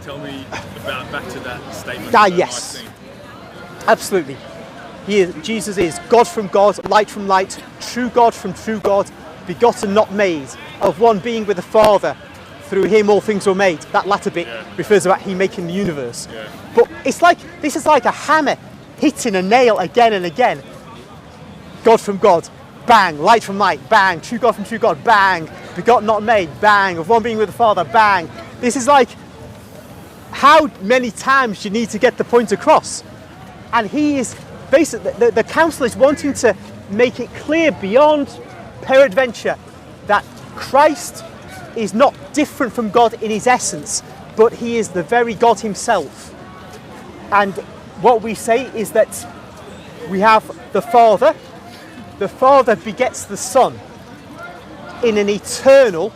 tell me about back to that statement? Yes, absolutely. Jesus is God from God, light from light, true God from true God, begotten, not made, of one being with the Father. Through him all things were made. That latter bit refers about him making the universe. Yeah. But this is like a hammer hitting a nail again and again. God from God, bang. Light from light, bang. True God from true God, bang. Begotten, not made, bang. Of one being with the Father, bang. This is like, how many times do you need to get the point across? And he is basically, the council is wanting to make it clear beyond peradventure that Christ is not different from God in his essence, but he is the very God himself. And what we say is that we have the Father begets the Son in an eternal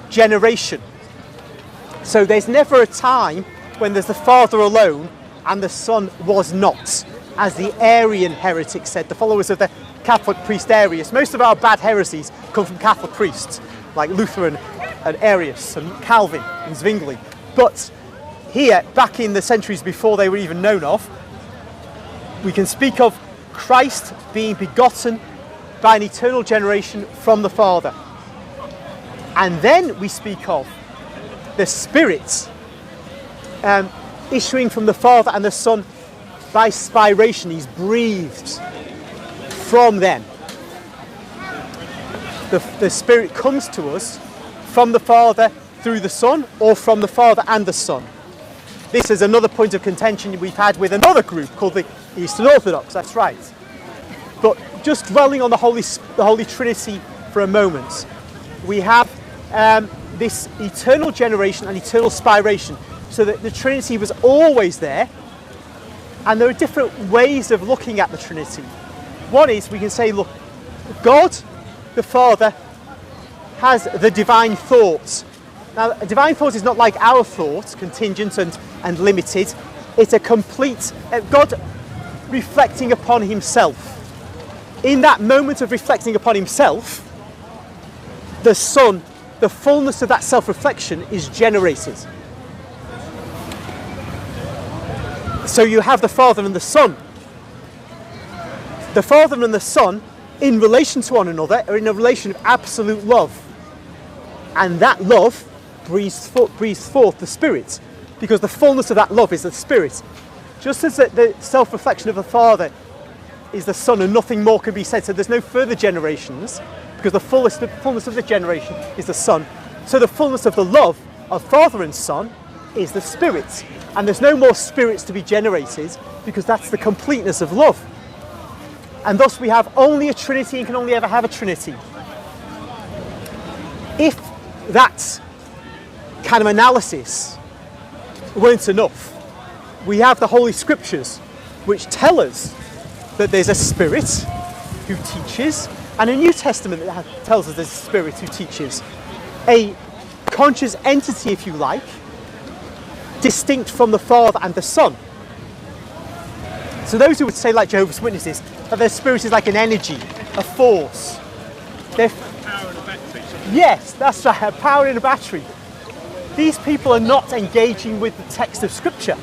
generation. So there's never a time when there's the Father alone and the Son was not, as the Arian heretics said, the followers of the Catholic priest Arius. Most of our bad heresies come from Catholic priests, like Luther and Arius and Calvin and Zwingli. But here, back in the centuries before they were even known of, we can speak of Christ being begotten by an eternal generation from the Father. And then we speak of the Spirit issuing from the Father and the Son by spiration. He's breathed from them. The Spirit comes to us from the Father through the Son, or from the Father and the Son. This is another point of contention we've had with another group called the Eastern Orthodox, that's right. But just dwelling on the Holy Trinity for a moment, we have this eternal generation and eternal spiration, so that the Trinity was always there, and there are different ways of looking at the Trinity. One is, we can say, look, God, the Father, has the divine thought. Now, a divine thought is not like our thought, contingent and limited. It's a complete, God reflecting upon himself. In that moment of reflecting upon himself, the Son, the fullness of that self-reflection is generated. So you have the Father and the Son. The Father and the Son, in relation to one another, are in a relation of absolute love. And that love breathes forth the Spirit, because the fullness of that love is the Spirit. Just as the self-reflection of the Father is the Son and nothing more can be said, so there's no further generations, because the fullness of the generation is the Son. So the fullness of the love of Father and Son is the Spirit. And there's no more spirits to be generated, because that's the completeness of love. And thus we have only a Trinity and can only ever have a Trinity. If that kind of analysis weren't enough, we have the Holy Scriptures, which tell us that there's a Spirit who teaches, and a New Testament that tells us there's a Spirit who teaches. A conscious entity, if you like, distinct from the Father and the Son. So those who would say, like Jehovah's Witnesses, that their spirit is like an energy, a force. They're Power in a battery. Yes, that's right, a power in a battery. These people are not engaging with the text of Scripture.